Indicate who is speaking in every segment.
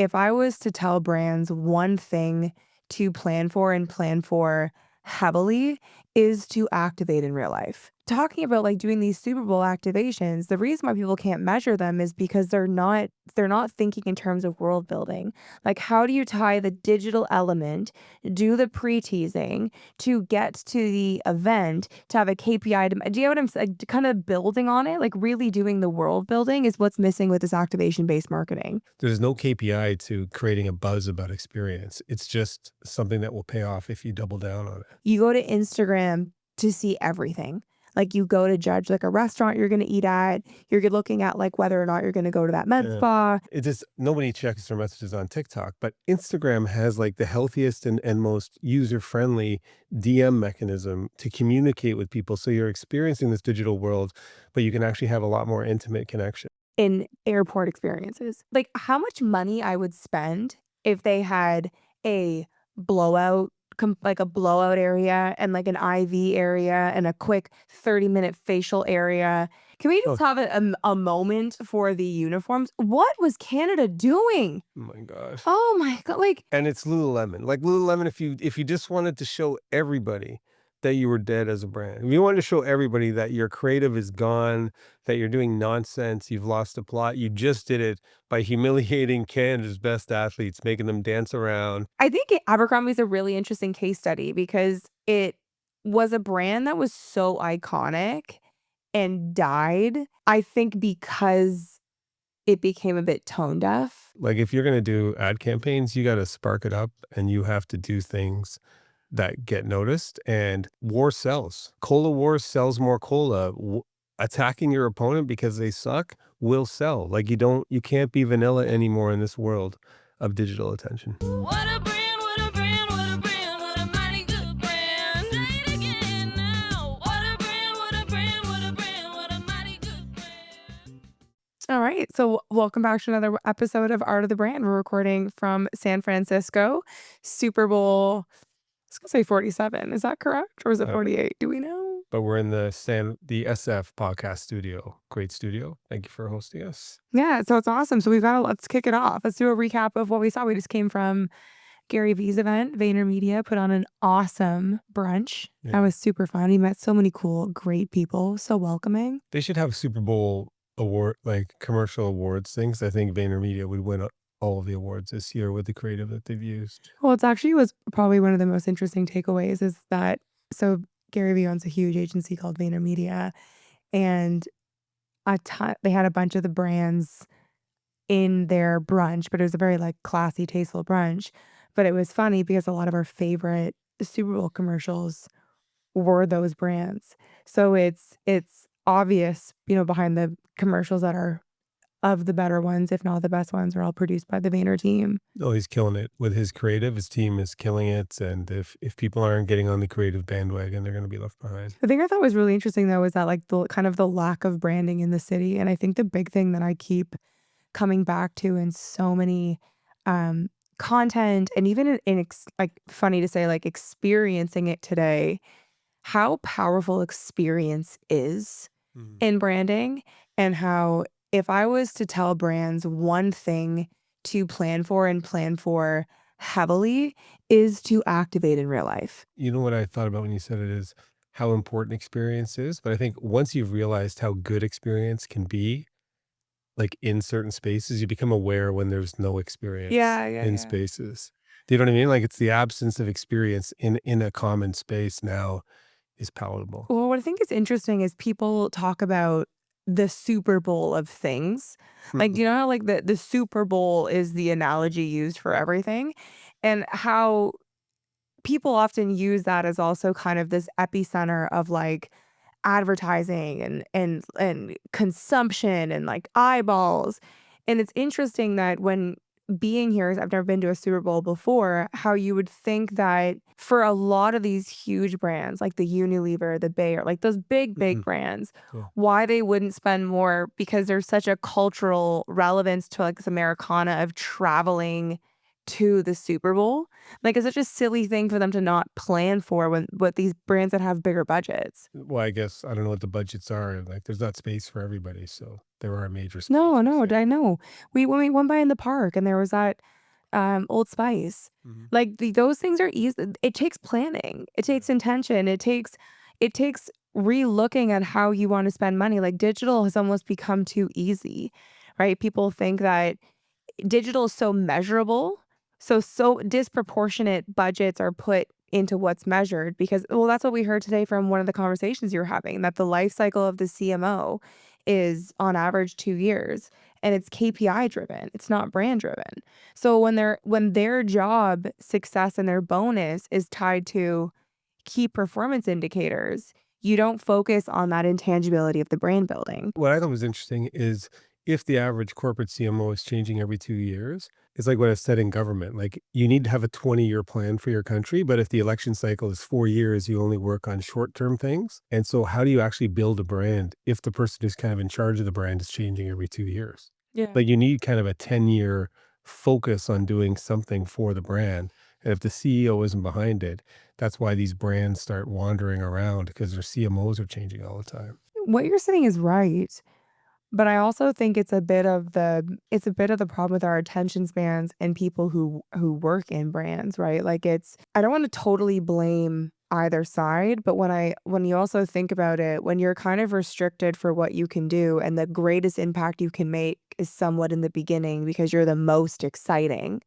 Speaker 1: if I was to tell brands one thing to plan for and plan for heavily is to activate in real life. Talking about like doing these Super Bowl activations, the reason why people can't measure them is because they're not thinking in terms of world building. Like how do you tie the digital element, do the pre-teasing to get to the event to have a KPI do you know what I'm saying? Kind of building on it, like really doing the world building is what's missing with this activation based marketing.
Speaker 2: There's no KPI to creating a buzz about experience. It's just something that will pay off if you double down on it.
Speaker 1: You go to Instagram to see everything. Like you go to judge like a restaurant you're going to eat at. You're looking at like whether or not you're going to go to that med
Speaker 2: Yeah.
Speaker 1: spa.
Speaker 2: It just nobody checks their messages on TikTok, but Instagram has like the healthiest and most user-friendly DM mechanism to communicate with people. So you're experiencing this digital world, but you can actually have a lot more intimate connection.
Speaker 1: In airport experiences. Like how much money I would spend if they had a blowout like a blowout area and like an IV area and a quick 30-minute facial area. Can we
Speaker 2: Oh,
Speaker 1: just have a moment for the uniforms? What was Canada doing?
Speaker 2: my God.
Speaker 1: Oh my god, like
Speaker 2: And it's Lululemon. Like Lululemon, if you just wanted to show everybody that you were dead as a brand, if you wanted to show everybody that your creative is gone, that you're doing nonsense, you've lost the plot, you just did it by humiliating Canada's best athletes, making them dance around.
Speaker 1: I think Abercrombie is a really interesting case study because it was a brand that was so iconic and died, I think because it became a bit tone deaf.
Speaker 2: Like if you're gonna do ad campaigns, you got to spark it up, and you have to do things that get noticed. And war sells. Cola Wars sells more cola. Attacking your opponent because they suck will sell. Like you can't be vanilla anymore in this world of digital attention.
Speaker 3: What a brand, what a brand, what a brand, what a mighty good brand. Say it again now. What a brand, what a brand, what a brand, what a mighty good brand.
Speaker 1: All right. So, welcome back to another episode of Art of the Brand. We're recording from San Francisco, Super Bowl, I was going to say 47. Is that correct? Or is it
Speaker 2: Uh,
Speaker 1: 48? Do we know?
Speaker 2: but we're in the SF podcast studio. Great studio. Thank you for hosting us.
Speaker 1: Yeah. So, it's awesome. So, let's kick it off. Let's do a recap of what we saw. We just came from Gary V's event. VaynerMedia put on an awesome brunch. That
Speaker 2: Yeah.
Speaker 1: was super fun. We met so many cool, great people. So welcoming.
Speaker 2: They should have Super Bowl award, like commercial awards things. I think VaynerMedia would win all of the awards this year with the creative that they've used.
Speaker 1: Well, it's actually was probably one of the most interesting takeaways is that so Gary Vee owns a huge agency called VaynerMedia, and they had a bunch of the brands in their brunch, but it was a very like classy, tasteful brunch. But it was funny because a lot of our favorite Super Bowl commercials were those brands. So it's obvious, behind the commercials that are of the better ones, if not the best ones, are all produced by the Vayner team.
Speaker 2: Oh, he's killing it with his creative. His team is killing it. And if people aren't getting on the creative bandwagon, they're going to be left behind.
Speaker 1: The thing I thought was really interesting though is that like the kind of the lack of branding in the city. And I think the big thing that I keep coming back to in so many content and even like funny to say like experiencing it today, how powerful experience is
Speaker 2: Mhm.
Speaker 1: in branding and how if I was to tell brands one thing to plan for and plan for heavily is to activate in real life.
Speaker 2: You know what I thought about when you said it is how important experience is. But I think once you've realized how good experience can be, like in certain spaces, you become aware when there's no experience
Speaker 1: Yeah, yeah,
Speaker 2: in
Speaker 1: yeah.
Speaker 2: spaces. Do you know what I mean? Like it's the absence of experience in a common space now is palatable.
Speaker 1: Well, what I think is interesting is people talk about the Super Bowl of things. Like, do you know how like the Super Bowl is the analogy used for everything? And how people often use that as also kind of this epicenter of like advertising and consumption and like eyeballs. And it's interesting that when being here, I've never been to a Super Bowl before, how you would think that for a lot of these huge brands like the Unilever, the Bayer, like those big
Speaker 2: Mhm.
Speaker 1: brands,
Speaker 2: Yeah.
Speaker 1: why they wouldn't spend more because there's such a cultural relevance to like this Americana of traveling to the Super Bowl. Like, it's such a silly thing for them to not plan for when what these brands that have bigger budgets.
Speaker 2: Well, I guess I don't know what the budgets are. Like, there's not space for everybody, so there are major
Speaker 1: No,
Speaker 2: sponsors.
Speaker 1: no,
Speaker 2: Yeah.
Speaker 1: I know. When we went by in the park and there was that Old Spice.
Speaker 2: Mhm.
Speaker 1: Like those things are easy. It takes planning. It takes intention. It takes re-looking at how you want to spend money. Like digital has almost become too easy, right? People think that digital is so measurable. So disproportionate budgets are put into what's measured because, well, that's what we heard today from one of the conversations you were having, that the life cycle of the CMO is on average 2 years and it's KPI driven. It's not brand driven. So when their job success and their bonus is tied to key performance indicators, you don't focus on that intangibility of the brand building.
Speaker 2: What I thought was interesting is if the average corporate CMO is changing every 2 years, it's like what I said in government. Like you need to have a 20-year plan for your country, but if the election cycle is 4 years, you only work on short-term things. And so how do you actually build a brand if the person who's kind of in charge of the brand is changing every 2 years?
Speaker 1: Yeah.
Speaker 2: Like you need kind of a 10-year focus on doing something for the brand. And if the CEO isn't behind it, that's why these brands start wandering around because their CMOs are changing all the time.
Speaker 1: What you're saying is right. But I also think it's a bit of the problem with our attention spans and people who work in brands, right? Like I don't want to totally blame either side, but when you also think about it, when you're kind of restricted for what you can do and the greatest impact you can make is somewhat in the beginning because you're the most exciting,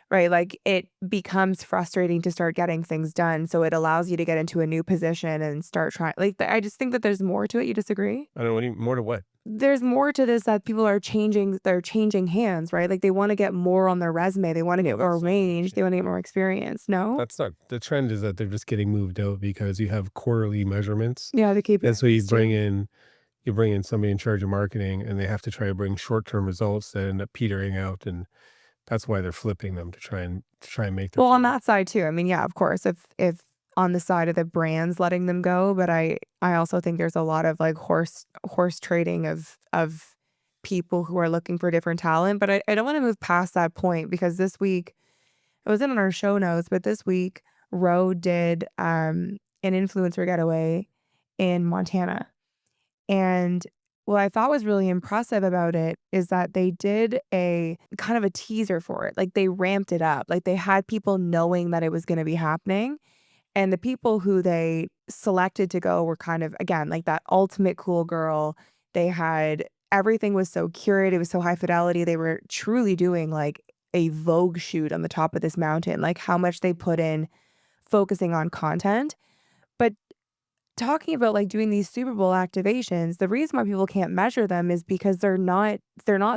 Speaker 1: right? Like it becomes frustrating to start getting things done. So it allows you to get into a new position and start trying. Like I just think that there's more to it. You disagree?
Speaker 2: I don't know, more to what?
Speaker 1: There's more to this that people are changing, they're changing hands, right? Like they want to get more on their resume. They want to get
Speaker 2: Well,
Speaker 1: more
Speaker 2: that's not gonna
Speaker 1: range. They
Speaker 2: change.
Speaker 1: want to get more experience. No?
Speaker 2: That's not the trend is that they're just getting moved out because you have quarterly measurements.
Speaker 1: Yeah, the
Speaker 2: And so
Speaker 1: KPIs too.
Speaker 2: you bring in somebody in charge of marketing and they have to try to bring short-term results that end up petering out. And that's why they're flipping them to try and make their
Speaker 1: Well, on
Speaker 2: point.
Speaker 1: that side too. I mean, yeah, of course, if on the side of the brands letting them go, but I also think there's a lot of like horse trading of people who are looking for different talent. But I don't want to move past that point because this week it wasn't in our show notes, but this week Rhode did an influencer getaway in Montana. And what I thought was really impressive about it is that they did a kind of a teaser for it. Like they ramped it up. Like they had people knowing that it was going to be happening. And the people who they selected to go were kind of, again, like that ultimate cool girl. They had everything was so curated, it was so high fidelity. They were truly doing like a Vogue shoot on the top of this mountain, like how much they put in focusing on content. But talking about like doing these Super Bowl activations, the reason why people can't measure them is because they're not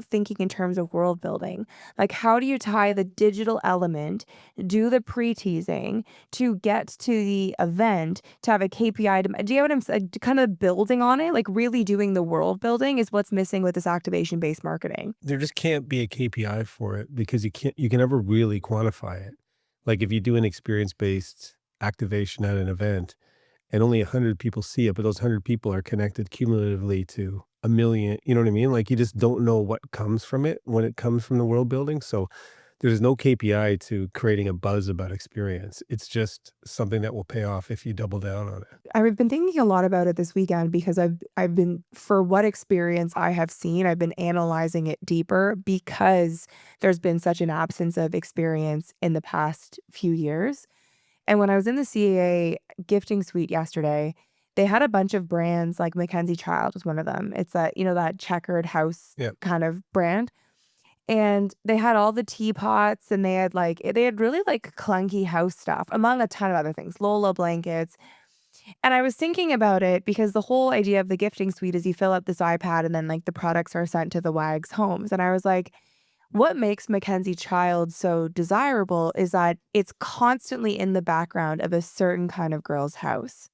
Speaker 1: thinking in terms of world building. Like how do you tie the digital element, do the pre-teasing to get to the event to have a KPI do you know what I'm saying? Kind of building on it, like really doing the world building is what's missing with this activation based marketing.
Speaker 2: There just can't be a KPI for it because you can never really quantify it. Like if you do an experience-based activation at an event and only 100 people see it, but those 100 people are connected cumulatively to a million, you know what I mean? Like you just don't know what comes from it when it comes from the world building. So there's no KPI to creating a buzz about experience. It's just something that will pay off if you double down on it.
Speaker 1: I've been thinking a lot about it this weekend because I've been for what experience I have seen, I've been analyzing it deeper because there's been such an absence of experience in the past few years. And when I was in the CAA gifting suite yesterday, they had a bunch of brands like Mackenzie Child was one of them. It's that checkered house
Speaker 2: Yeah.
Speaker 1: kind of brand. And they had all the teapots and they had really like clunky house stuff, among a ton of other things, Lola blankets. And I was thinking about it because the whole idea of the gifting suite is you fill up this iPad and then like the products are sent to the WAG's homes. And I was like, what makes Mackenzie Child so desirable is that it's constantly in the background of a certain kind of girl's house.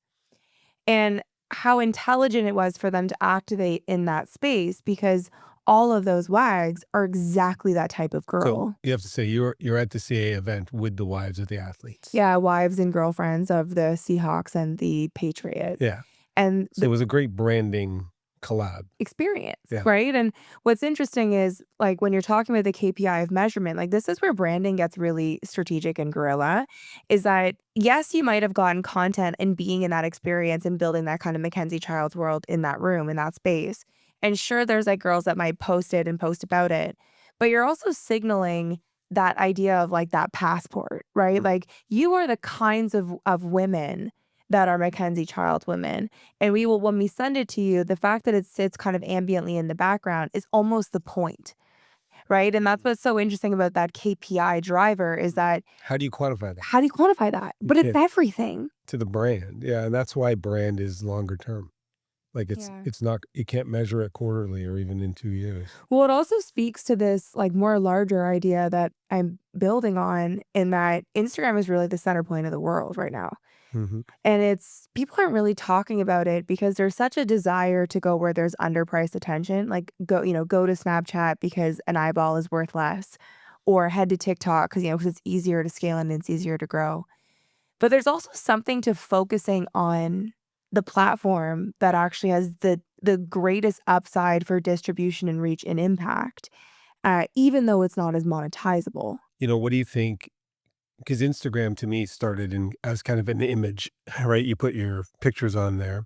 Speaker 1: And how intelligent it was for them to activate in that space because all of those WAGs are exactly that type of
Speaker 2: So
Speaker 1: girl.
Speaker 2: you have to say you're at the CA event with the wives of the athletes.
Speaker 1: Yeah, wives and girlfriends of the Seahawks and the Patriot.
Speaker 2: Yeah.
Speaker 1: And
Speaker 2: So it was a great branding collab.
Speaker 1: experience,
Speaker 2: Yeah.
Speaker 1: right? And what's interesting is like when you're talking about the KPI of measurement, like this is where branding gets really strategic and guerrilla, is that yes, you might have gotten content and being in that experience and building that kind of Mackenzie Childs world in that room, in that space. And sure, there's like girls that might post it and post about it, but you're also signaling that idea of like that passport, right? Like you are the kinds of women that are Mackenzie Child women. And we will, when we send it to you, the fact that it sits kind of ambiently in the background is almost the point, right? And that's what's so interesting about that KPI driver is that
Speaker 2: How do you quantify that?
Speaker 1: how do you quantify that?
Speaker 2: You
Speaker 1: But it's
Speaker 2: can't.
Speaker 1: everything.
Speaker 2: To the brand. Yeah. And that's why brand is longer term. Like
Speaker 1: Yeah.
Speaker 2: it's not, you can't measure it quarterly or even in 2 years.
Speaker 1: Well, it also speaks to this like more larger idea that I'm building on in that Instagram is really the center point of the world right now.
Speaker 2: Mm-hmm.
Speaker 1: And it's people aren't really talking about it because there's such a desire to go where there's underpriced attention, like go to Snapchat because an eyeball is worth less, or head to TikTok because it's easier to scale and it's easier to grow. But there's also something to focusing on the platform that actually has the greatest upside for distribution and reach and impact, even though it's not as monetizable.
Speaker 2: What do you think? Because Instagram to me started as kind of an image, right? You put your pictures on there.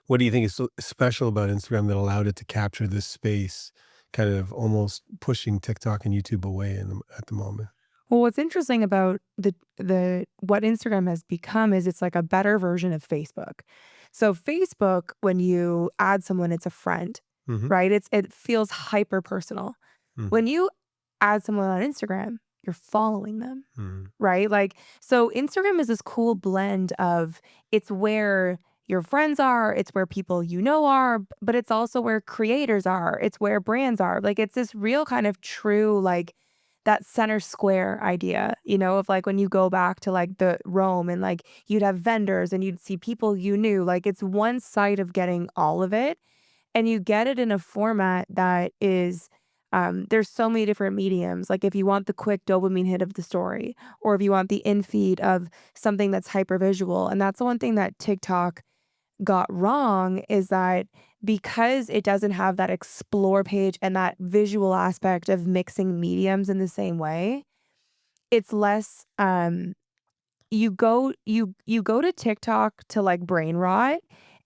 Speaker 2: What do you think is so special about Instagram that allowed it to capture this space, kind of almost pushing TikTok and YouTube away at the moment?
Speaker 1: Well, what's interesting about the what Instagram has become is it's like a better version of Facebook. So Facebook, when you add someone, it's a friend,
Speaker 2: Mm-hmm.
Speaker 1: right? It feels hyper personal. When you add someone on Instagram, you're following them,
Speaker 2: Mm-hmm.
Speaker 1: right? Like, so Instagram is this cool blend of it's where your friends are, it's where people are, but it's also where creators are, it's where brands are. Like, it's this real kind of true, like, that center square idea, of like when you go back to like the Rome and like you'd have vendors and you'd see people you knew. Like, it's one side of getting all of it. And you get it in a format that is, there's so many different mediums. Like if you want the quick dopamine hit of the story, or if you want the in feed of something that's hyper visual. And that's the one thing that TikTok got wrong is that because it doesn't have that explore page and that visual aspect of mixing mediums in the same way, it's less you go to TikTok to like brain rot,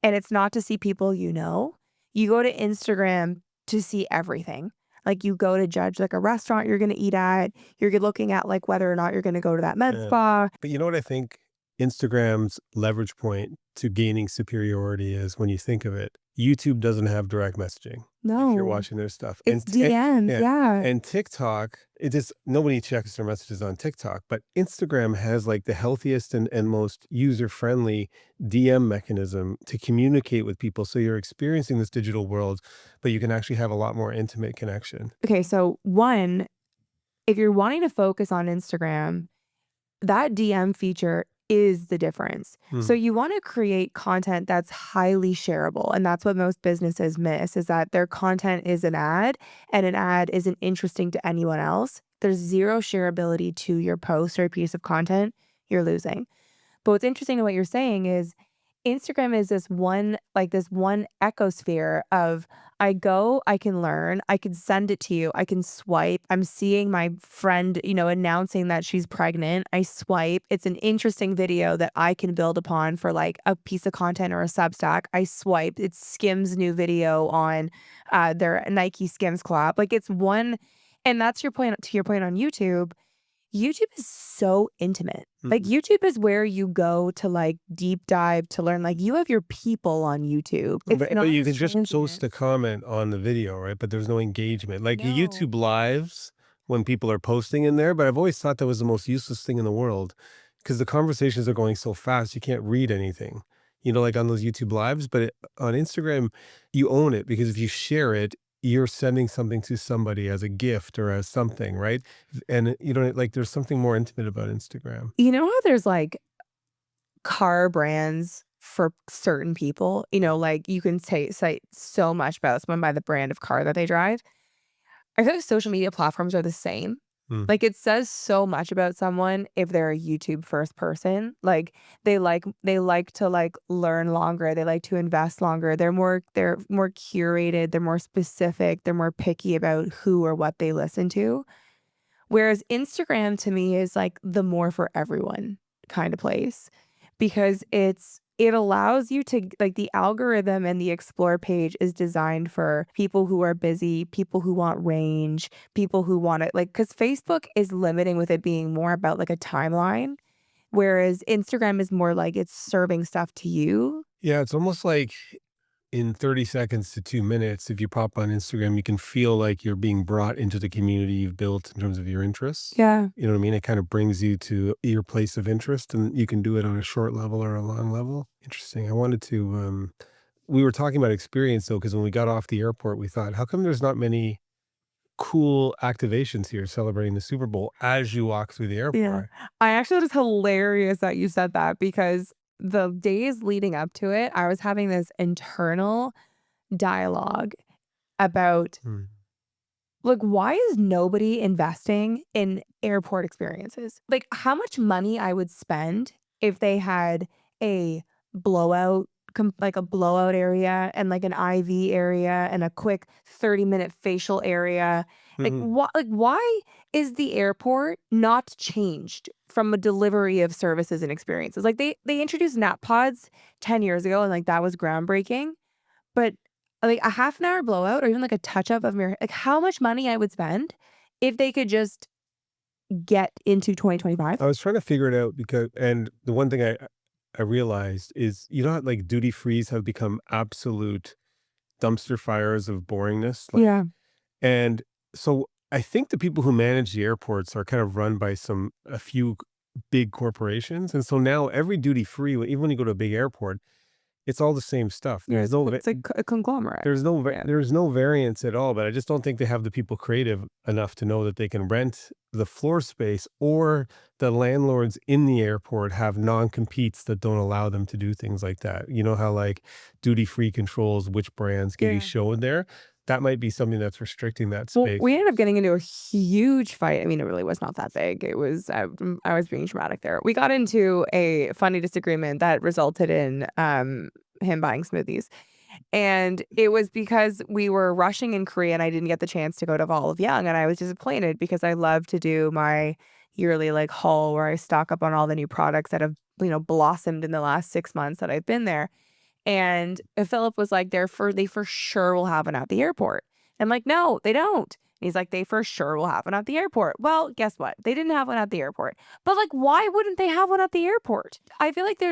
Speaker 1: and it's not to see people you know. You go to Instagram to see everything. Like you go to judge like a restaurant you're going to eat at. You're looking at like whether or not you're going to go to that med
Speaker 2: Yeah.
Speaker 1: spa.
Speaker 2: But you know what I think Instagram's leverage point to gaining superiority is when you think of it, YouTube doesn't have direct messaging. If you're
Speaker 1: No,
Speaker 2: watching their stuff.
Speaker 1: it's DMs. Yeah.
Speaker 2: And TikTok, nobody checks their messages on TikTok, but Instagram has like the healthiest and most user-friendly DM mechanism to communicate with people. So you're experiencing this digital world, but you can actually have a lot more intimate connection.
Speaker 1: Okay, so one, if you're wanting to focus on Instagram, that DM feature is the difference. So you want to create content that's highly shareable. And that's what most businesses miss is that their content is an ad and an ad isn't interesting to anyone else. There's zero shareability to your post or piece of content. You're losing. But what's interesting to what you're saying is Instagram is this one ecosphere of I go, I can learn, I can send it to you, I can swipe. I'm seeing my friend, announcing that she's pregnant. I swipe. It's an interesting video that I can build upon for like a piece of content or a Substack. I swipe. It's Skims' new video on their Nike Skims collab. Like it's one, and that's your point to your point on YouTube. YouTube is so intimate. Like YouTube is where you go to like deep dive to learn. Like you have your people on YouTube. It's
Speaker 2: But
Speaker 1: not
Speaker 2: you can just
Speaker 1: transient.
Speaker 2: post a comment on the video, right? But there's no engagement. Like
Speaker 1: No.
Speaker 2: YouTube lives when people are posting in there, but I've always thought that was the most useless thing in the world because the conversations are going so fast, you can't read anything, like on those YouTube lives. But on Instagram, you own it because if you share it, you're sending something to somebody as a gift or as something, right? And like there's something more intimate about Instagram.
Speaker 1: You know how there's like car brands for certain people? Like you can say so much about someone by the brand of car that they drive. I feel like social media platforms are the same.
Speaker 2: Mm.
Speaker 1: Like, it says so much about someone if they're a YouTube first person. Like, they like to, like, learn longer, they like to invest longer, they're more curated, they're more specific, they're more picky about who or what they listen to. Whereas Instagram to me is like the more for everyone kind of place because it allows you to like the algorithm and the explore page is designed for people who are busy, people who want range, people who want it like cuz Facebook is limiting with it being more about like a timeline whereas Instagram is more like it's serving stuff to you.
Speaker 2: Yeah, it's almost like in 30 seconds to 2 minutes, if you pop on Instagram, you can feel like you're being brought into the community you've built in terms of your interests.
Speaker 1: Yeah.
Speaker 2: You know what I mean? It kind of brings you to your place of interest, and you can do it on a short level or a long level. Interesting. I wanted to, we were talking about experience though, because when we got off the airport, we thought, how come there's not many cool activations here celebrating the Super Bowl as you walk through the
Speaker 1: Yeah.
Speaker 2: airport?
Speaker 1: I actually thought it was hilarious that you said that because the days leading up to it, I was having this internal dialogue about
Speaker 2: Hmm.
Speaker 1: like why is nobody investing in airport experiences? Like how much money I would spend if they had a blowout like a blowout area and like an IV area and a quick 30-minute facial area.
Speaker 2: Mhm.
Speaker 1: Like why is the airport not changed from a delivery of services and experiences? Like they introduced nap pods 10 years ago and like that was groundbreaking. But, like, a half an hour blowout or even, like, a touch-up of your like, how much money I would spend if they could just get into 2025?
Speaker 2: I was trying to figure it out because, and the one thing I realized is, you know how like duty frees have become absolute dumpster fires of boringness, like,
Speaker 1: Yeah.
Speaker 2: and so I think the people who manage the airports are kind of run by a few big corporations, and so now every duty free, even when you go to a big airport, it's all the same stuff.
Speaker 1: Yeah, it's like a conglomerate. Yeah.
Speaker 2: There's no variance at all, but I just don't think they have the people creative enough to know that they can rent the floor space, or the landlords in the airport have non-competes that don't allow them to do things like that. You know how like duty free controls which brands can be
Speaker 1: Yeah.
Speaker 2: shown there? That might be something that's restricting that
Speaker 1: Well,
Speaker 2: space.
Speaker 1: we ended up getting into a huge fight. I mean, it really was not that big. It was I was being dramatic there. We got into a funny disagreement that resulted in, him buying smoothies. And it was because we were rushing in Korea and I didn't get the chance to go to Vol of Young, and I was disappointed because I love to do my yearly, like, haul where I stock up on all the new products that have, blossomed in the last 6 months that I've been there. And Philip was like, they for sure will have one at the airport. I'm like, "No, they don't." And he's like, "They for sure will have one at the airport." Well, guess what? They didn't have one at the airport. But, like, why wouldn't they have one at the airport? I feel like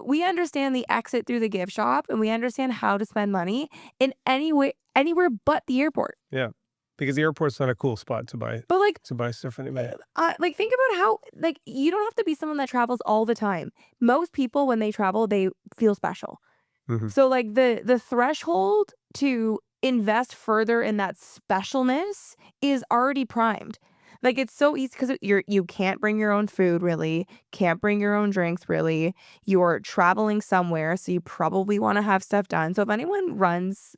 Speaker 1: we understand the exit through the gift shop, and we understand how to spend money in any way anywhere but the airport.
Speaker 2: Yeah, because the airport's not a cool spot
Speaker 1: But, like,
Speaker 2: to buy stuff anyway.
Speaker 1: think about how like, you don't have to be someone that travels all the time. Most people, when they travel, they feel special.
Speaker 2: Mhm.
Speaker 1: So, like, the threshold to invest further in that specialness is already primed. Like, it's so easy because you can't bring your own food really, can't bring your own drinks really. You're traveling somewhere, so you probably wanna have stuff done. So if anyone runs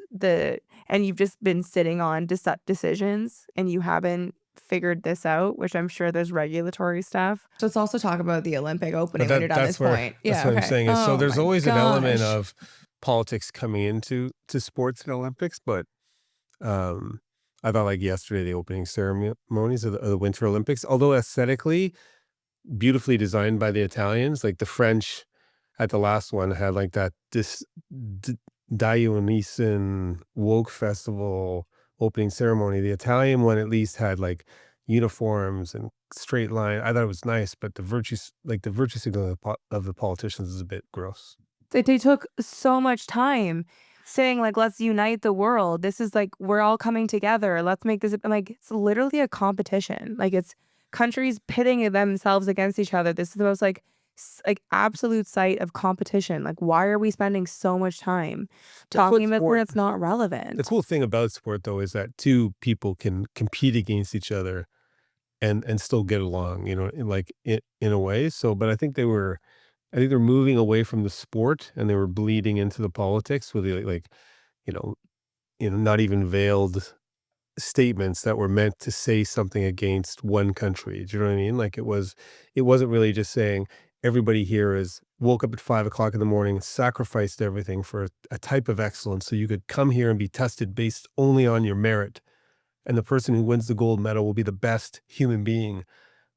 Speaker 1: and you've just been sitting on decisions and you haven't figured this out, which I'm sure there's regulatory stuff. So let's also talk about the Olympic
Speaker 2: But
Speaker 1: opening when you're done this point.
Speaker 2: that's
Speaker 1: Yeah,
Speaker 2: what I'm
Speaker 1: okay.
Speaker 2: saying is, so
Speaker 1: Oh
Speaker 2: there's
Speaker 1: my
Speaker 2: always an element
Speaker 1: gosh.
Speaker 2: of politics coming into sports and Olympics, but um, I thought like yesterday the opening ceremonies of the Winter Olympics, although aesthetically beautifully designed by the Italians, like the French at the last one had like that D- Dionysian woke festival opening ceremony. The Italian one at least had like uniforms and straight line. I thought it was nice, but the virtue signal of of the politicians is a bit gross.
Speaker 1: They took so much time saying, like, "Let's unite the world. This is like we're all coming together. Let's make this." I'm like, it's literally a competition. Like it's countries pitting themselves against each other. This is the most like like absolute sight of competition. Like, why are we spending so much time
Speaker 2: That's
Speaker 1: talking
Speaker 2: what
Speaker 1: about something
Speaker 2: sport.
Speaker 1: that's not
Speaker 2: The
Speaker 1: relevant?
Speaker 2: cool thing about sport though is that two people can compete against each other and still get along, you know, in a way. So, but I think they're moving away from the sport and they were bleeding into the politics with the like, you know, not even veiled statements that were meant to say something against one country. Do you know what I mean? Like it wasn't really just saying everybody here is woke up at 5 o'clock in the morning, sacrificed everything for a type of excellence so you could come here and be tested based only on your merit. And the person who wins the gold medal will be the best human being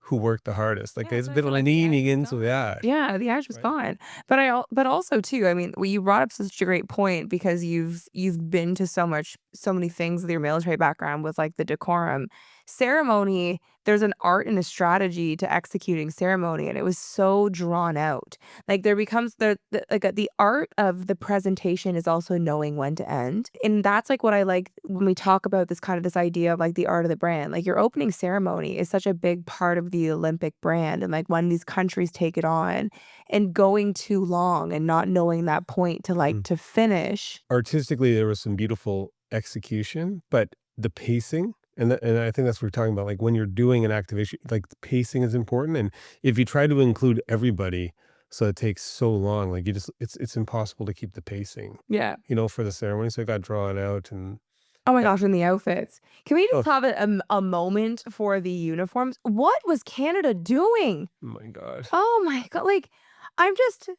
Speaker 2: who worked the hardest. Like
Speaker 1: Yeah,
Speaker 2: it's
Speaker 1: so I
Speaker 2: been
Speaker 1: feel like the edge
Speaker 2: leaning
Speaker 1: is
Speaker 2: into
Speaker 1: gone.
Speaker 2: that.
Speaker 1: Yeah, the edge was
Speaker 2: Right.
Speaker 1: gone. But also too, I mean, well, you brought up such a great point because you've been to so many things with your military background with like the decorum. Ceremony, there's an art and a strategy to executing ceremony, and it was so drawn out. Like there becomes the art of the presentation is also knowing when to end. And that's like what I like when we talk about this idea of like the art of the brand. Like your opening ceremony is such a big part of the Olympic brand and like when these countries take it on and going too long and not knowing that point to like
Speaker 2: Mm.
Speaker 1: to finish.
Speaker 2: Artistically, there was some beautiful execution, but the pacing, and I think that's what we're talking about. Like when you're doing an activation, like the pacing is important. And if you try to include everybody, so it takes so long, like it's impossible to keep the pacing,
Speaker 1: Yeah.
Speaker 2: for the ceremony. So it got drawn out and
Speaker 1: Oh my
Speaker 2: yeah.
Speaker 1: gosh, and the outfits. Can we
Speaker 2: Oh,
Speaker 1: just have a moment for the uniforms? What was Canada doing?
Speaker 2: my God.
Speaker 1: Oh my god, like, I'm just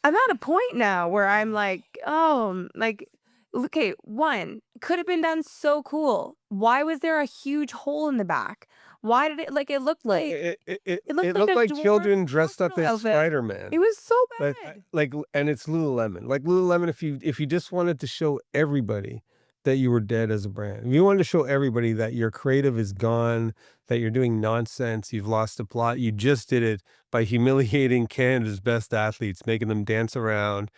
Speaker 1: I'm at a point now where I'm like, "Oh, like, okay, 1, could have been done so cool. Why was there a huge hole in the back? Why did it looked
Speaker 2: It
Speaker 1: like
Speaker 2: looked
Speaker 1: a
Speaker 2: like
Speaker 1: dwarf
Speaker 2: children dressed up
Speaker 1: hospital
Speaker 2: as
Speaker 1: outfit.
Speaker 2: Spider-Man.
Speaker 1: It was so bad."
Speaker 2: And it's Lululemon. Like Lululemon, if you just wanted to show everybody that you were dead as a brand, if you wanted to show everybody that your creative is gone, that you're doing nonsense, you've lost the plot, you just did it by humiliating Canada's best athletes, making them dance around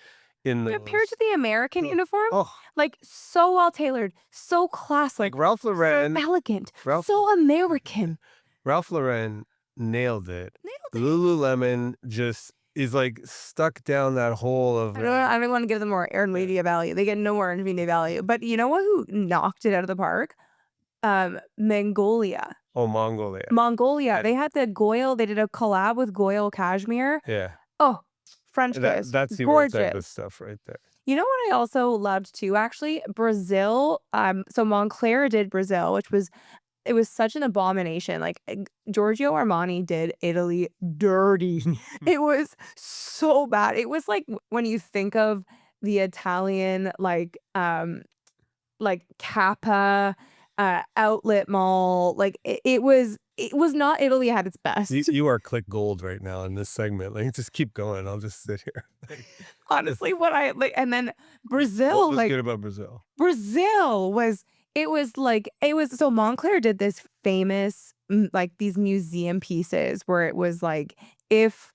Speaker 2: in
Speaker 1: Compared to
Speaker 2: those.
Speaker 1: the American
Speaker 2: Oh,
Speaker 1: uniform,
Speaker 2: oh,
Speaker 1: like, so well tailored, so
Speaker 2: like
Speaker 1: classic,
Speaker 2: Ralph
Speaker 1: so
Speaker 2: Lauren,
Speaker 1: elegant,
Speaker 2: Ralph
Speaker 1: so American.
Speaker 2: Ralph Lauren nailed it.
Speaker 1: Nailed it.
Speaker 2: Lululemon just is like stuck down that hole of
Speaker 1: I don't wanna give them more earned
Speaker 2: yeah.
Speaker 1: media value. They get no more earned media value. But you know what who knocked it out of the park? Mongolia.
Speaker 2: Oh, Mongolia.
Speaker 1: Mongolia.
Speaker 2: Yeah.
Speaker 1: They did a collab with Goyle Cashmere.
Speaker 2: Yeah.
Speaker 1: Oh, French kiss.
Speaker 2: That's the right type of
Speaker 1: Gorgeous.
Speaker 2: stuff right there.
Speaker 1: You know what I also loved too, actually? Brazil. So Moncler did Brazil, which was it was such an abomination. Like Giorgio Armani did Italy dirty. It was so bad. It was like when you think of the Italian like Kappa outlet mall, like it was not Italy at its best.
Speaker 2: You are click gold right now in this segment. Like just keep going. I'll just sit here.
Speaker 1: Honestly, what I like, and then
Speaker 2: What
Speaker 1: Brazil,
Speaker 2: was
Speaker 1: like
Speaker 2: good about Brazil?
Speaker 1: Brazil was it was so Moncler did this famous like these museum pieces where it was like if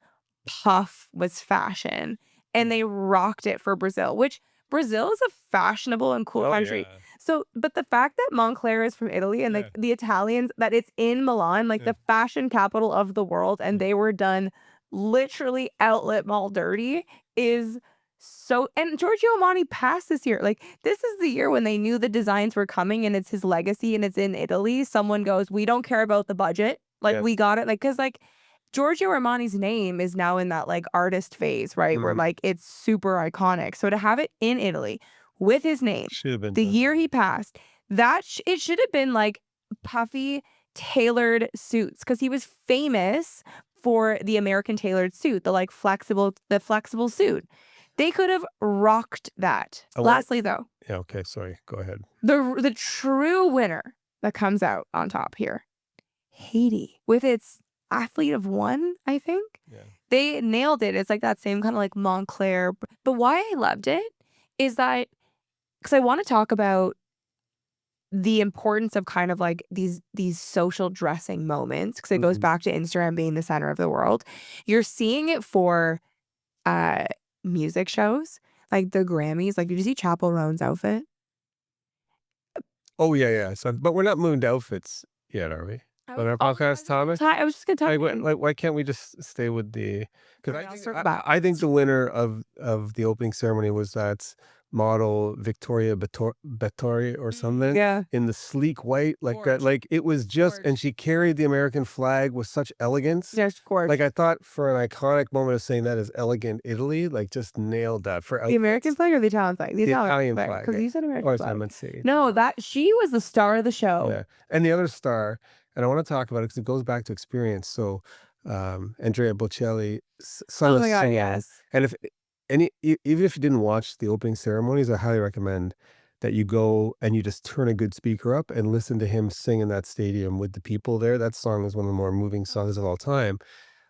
Speaker 1: puff was fashion and they rocked it for Brazil, which Brazil is a fashionable and cool
Speaker 2: Oh
Speaker 1: country.
Speaker 2: yeah.
Speaker 1: So, but the fact that Moncler is from Italy and like
Speaker 2: Yeah.
Speaker 1: the Italians that it's in Milan, like
Speaker 2: Yeah.
Speaker 1: the fashion capital of the world, and they were done literally outlet mall dirty is so and Giorgio Armani passed this year. Like this is the year when they knew the designs were coming and it's his legacy and it's in Italy. Someone goes, "We don't care about the budget. Like
Speaker 2: Yes.
Speaker 1: we got it." Like cuz like Giorgio Armani's name is now in that like artist phase, right? Where
Speaker 2: Mhm.
Speaker 1: like it's super iconic. So to have it in Italy with his name,
Speaker 2: Should have been
Speaker 1: the
Speaker 2: done.
Speaker 1: year he passed, it should have been like puffy tailored suits cuz he was famous for the American tailored suit, the flexible suit. They could have rocked that.
Speaker 2: I want-
Speaker 1: Lastly, though,
Speaker 2: Yeah, okay, sorry. Go ahead.
Speaker 1: the true winner that comes out on top here, Haiti, with its athlete of one, I think.
Speaker 2: Yeah.
Speaker 1: They nailed it. It's like that same kind of like Montclair. But why I loved it is that because I want to talk about the importance of kind of like these social dressing moments because it goes
Speaker 2: Mhm.
Speaker 1: back to Instagram being the center of the world. You're seeing it for uh music shows, like the Grammys. Like, did you see Chapel Roan's outfit?
Speaker 2: Oh yeah. So, but we're not moving to outfits yet, are we? On our podcast, Thomas?
Speaker 1: I was just gonna talk.
Speaker 2: Like, why can't we just stay with the? Because
Speaker 1: Okay, I'll circle back.
Speaker 2: I think the winner of the opening ceremony was that model Victoria Bettori or something
Speaker 1: Yeah.
Speaker 2: in the sleek white, like that.
Speaker 1: Gorge.
Speaker 2: Like it was just, and
Speaker 1: Gorge.
Speaker 2: she carried the American flag with such elegance.
Speaker 1: Just gorge.
Speaker 2: Like I thought for an iconic moment of saying that is elegant Italy, like just nailed that for
Speaker 1: The American
Speaker 2: outfits.
Speaker 1: flag or the Italian flag? The
Speaker 2: The
Speaker 1: Italian
Speaker 2: Italian
Speaker 1: flag,
Speaker 2: flag.
Speaker 1: because you said
Speaker 2: Oh,
Speaker 1: American
Speaker 2: I
Speaker 1: flag.
Speaker 2: meant to say.
Speaker 1: No, that she was the star of the show.
Speaker 2: Yeah. And the other star, and I want to talk about it because it goes back to experience. So Andrea Bocelli sung
Speaker 1: Oh
Speaker 2: a
Speaker 1: my God,
Speaker 2: song.
Speaker 1: yes.
Speaker 2: And if even if you didn't watch the opening ceremonies, I highly recommend that you go and you just turn a good speaker up and listen to him sing in that stadium with the people there. That song is one of the more moving songs of all time.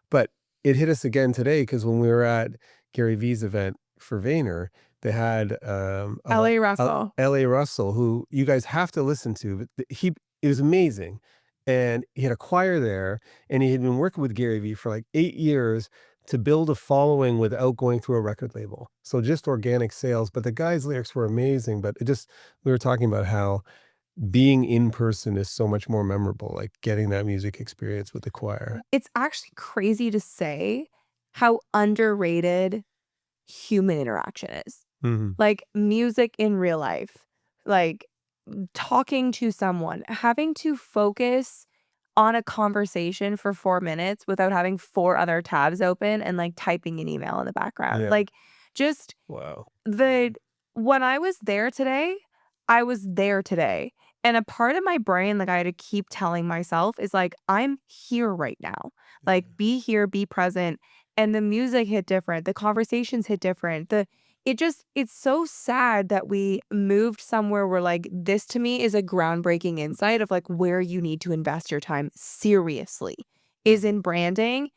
Speaker 2: But it hit us again today because when we were at Gary Vee's event for Vayner, they had
Speaker 1: L.A. Russell.
Speaker 2: L.A. Russell, who you guys have to listen to. But it was amazing. And he had a choir there, and he had been working with Gary Vee for like 8 years to build a following without going through a record label. So just organic sales. But the guy's lyrics were amazing. But we were talking about how being in person is so much more memorable, like getting that music experience with the choir.
Speaker 1: It's actually crazy to say how underrated human interaction is. Like music in real life, like talking to someone, having to focus on a conversation for 4 minutes without having 4 other tabs open and like typing an email in the background.
Speaker 2: Yeah.
Speaker 1: Like just
Speaker 2: Wow.
Speaker 1: when I was there today, I was there today. And a part of my brain, like I had to keep telling myself, is like, I'm here right now. Like, be here, be present. And the music hit different. The conversations hit different. It's so sad that we moved somewhere where like this to me is a groundbreaking insight of like where you need to invest your time seriously is in branding,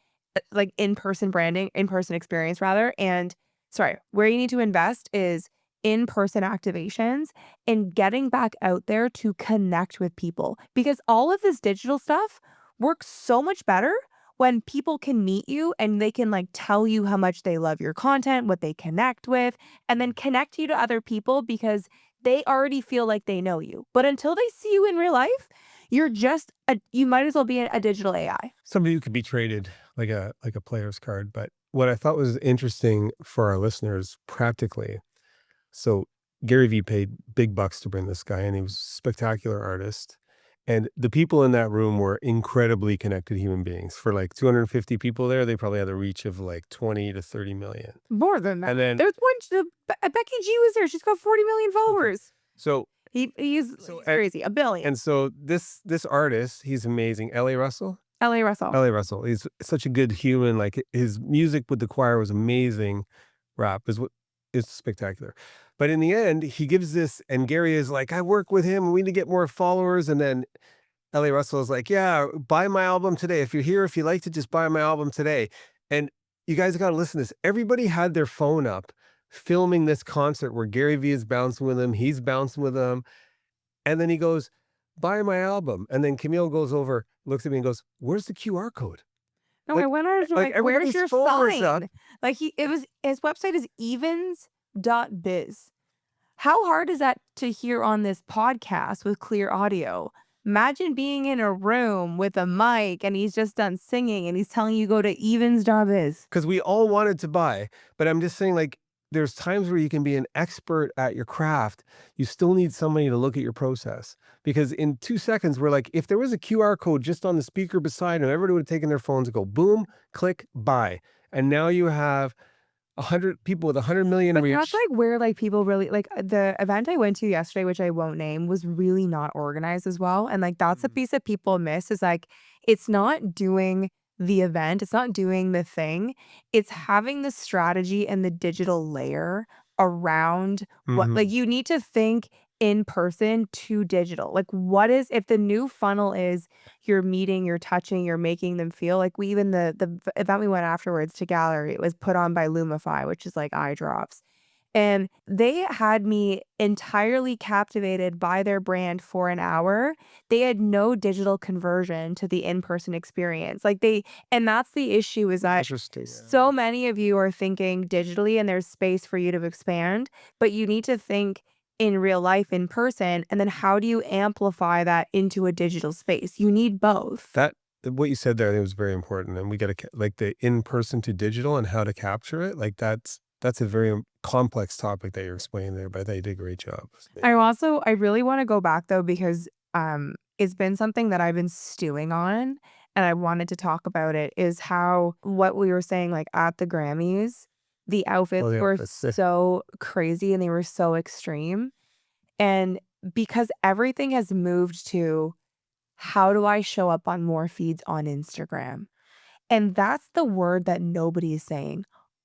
Speaker 1: like in-person branding, in-person experience rather. And sorry, where you need to invest is in-person activations and getting back out there to connect with people, because all of this digital stuff works so much better when people can meet you and they can like tell you how much they love your content, what they connect with, and then connect you to other people because they already feel like they know you. But until they see you in real life, you might as well be a digital AI.
Speaker 2: Somebody who could be traded like a player's card. But what I thought was interesting for our listeners practically, so Gary Vee paid big bucks to bring this guy in. He was a spectacular artist. And the people in that room were incredibly connected human beings. For like 250 people there, they probably had a reach of like 20 to 30 million.
Speaker 1: More than that.
Speaker 2: And then
Speaker 1: There's Becky G was there. She's got 40 million followers.
Speaker 2: so
Speaker 1: He's crazy. A billion.
Speaker 2: and so this artist, he's amazing. L.A. Russell.
Speaker 1: L.A. Russell.
Speaker 2: L.A. Russell. He's such a good human. Like his music with the choir was amazing. Rap is spectacular. But in the end, he gives this, and Gary is like, I work with him. We need to get more followers. And then L.A. Russell is like, yeah, buy my album today. If you're here, if you liked it, just buy my album today. And you guys got to listen to this. Everybody had their phone up filming this concert where Gary Vee is bouncing with him. He's bouncing with him. And then he goes, buy my album. And then Camille goes over, looks at me and goes, where's the QR code?
Speaker 1: No,
Speaker 2: Like-
Speaker 1: I went on
Speaker 2: like,
Speaker 1: like, where's
Speaker 2: everybody's
Speaker 1: your
Speaker 2: phone was up.
Speaker 1: sign? Like his website is evens.biz. How hard is that to hear on this podcast with clear audio? Imagine being in a room with a mic and he's just done singing and he's telling you go to evens.biz.
Speaker 2: Because we all wanted to buy, but I'm just saying, like, there's times where you can be an expert at your craft. You still need somebody to look at your process, because in 2 seconds, we're like, if there was a QR code just on the speaker beside him, everybody would have taken their phones and go boom, click, buy. And now you have 100 people with 100 million
Speaker 1: But
Speaker 2: reach.
Speaker 1: that's like where like people really like the event I went to yesterday, which I won't name, was really not organized as well. And like that's a piece that people miss is like it's not doing the event, it's not doing the thing, it's having the strategy and the digital layer around what like you need to think in person to digital. Like what is if the new funnel is you're meeting, you're touching, you're making them feel like we even the event we went afterwards to Gallery, it was put on by Lumify, which is like eye drops. And they had me entirely captivated by their brand for an hour. They had no digital conversion to the in-person experience. And that's the issue is that
Speaker 2: Interesting.
Speaker 1: so many of you are thinking digitally and there's space for you to expand, but you need to think in real life, in person, and then how do you amplify that into a digital space? You need both.
Speaker 2: What you said there, I think was very important. And we got to like the in-person to digital and how to capture it. Like that's That's a very complex topic that you're explaining there, but I thought you did a great job.
Speaker 1: I really want to go back though because it's been something that I've been stewing on and I wanted to talk about it is how what we were saying like at the Grammys, the
Speaker 2: Oh,
Speaker 1: outfits
Speaker 2: the
Speaker 1: were
Speaker 2: outfits.
Speaker 1: so crazy and they were so extreme. And because everything has moved to how do I show up on more feeds on Instagram? And that's the word that nobody is saying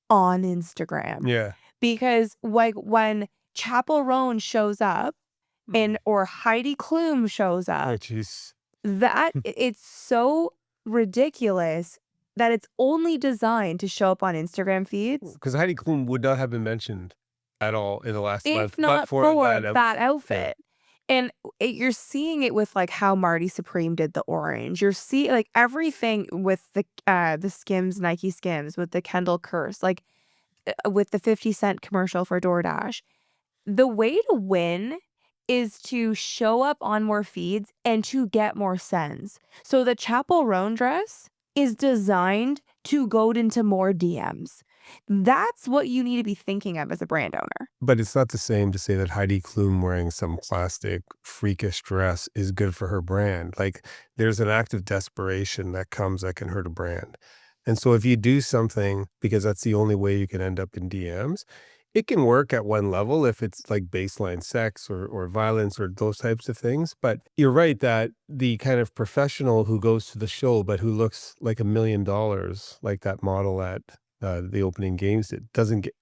Speaker 1: on Instagram.
Speaker 2: Yeah.
Speaker 1: Because like when Chapel Roan shows up and or Heidi Klum shows
Speaker 2: Oh,
Speaker 1: up,
Speaker 2: jeez.
Speaker 1: that it's so ridiculous that it's only designed to show up on Instagram feeds,
Speaker 2: Because Heidi Klum would not have been mentioned at all in the last month,
Speaker 1: if
Speaker 2: but
Speaker 1: not
Speaker 2: for
Speaker 1: for
Speaker 2: that
Speaker 1: that
Speaker 2: Yeah.
Speaker 1: outfit. And you're seeing it with like how Marty Supreme did the orange. You're seeing like everything with the Skims, Nike Skims, with the Kendall Curse, like with the 50 cent commercial for DoorDash. The way to win is to show up on more feeds and to get more sends. So the Chapel Roan dress is designed to go into more DMs. That's what you need to be thinking of as a brand owner.
Speaker 2: But it's not the same to say that Heidi Klum wearing some plastic freakish dress is good for her brand. Like there's an act of desperation that comes that can hurt a brand. And so if you do something because that's the only way you can end up in DMs, it can work at one level if it's like baseline sex or violence or those types of things. But you're right that the kind of professional who goes to the show but who looks like $1 million, like that model at the opening games, it doesn't get,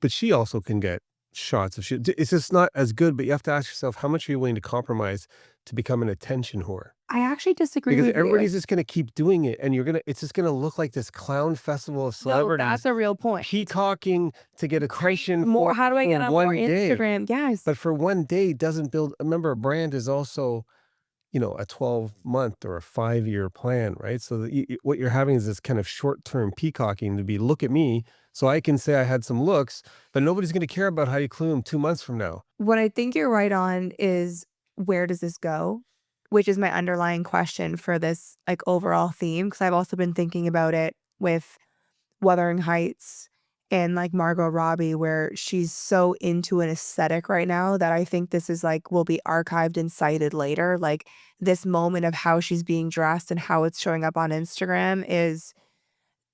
Speaker 2: but she also can get shots of shit. It's just not as good, but you have to ask yourself, how much are you willing to compromise to become an attention whore?
Speaker 1: I actually disagree
Speaker 2: Because
Speaker 1: with
Speaker 2: everybody's
Speaker 1: you.
Speaker 2: just gonna keep doing it, and it's just gonna look like this clown festival of
Speaker 1: No,
Speaker 2: celebrities
Speaker 1: that's a real point.
Speaker 2: peacocking to get attention
Speaker 1: More,
Speaker 2: for
Speaker 1: how do I get on more
Speaker 2: one day.
Speaker 1: Instagram? Yes.
Speaker 2: But for one day doesn't build. Remember, a brand is also, a 12-month or a 5-year plan, right? So that what you're having is this kind of short-term peacocking to be, look at me, so I can say I had some looks, but nobody's gonna care about Heidi Klum 2 months from now.
Speaker 1: What I think you're right on is where does this go? Which is my underlying question for this like overall theme. Because I've also been thinking about it with Wuthering Heights and like Margot Robbie, where she's so into an aesthetic right now that I think this is like will be archived and cited later. Like this moment of how she's being dressed and how it's showing up on Instagram is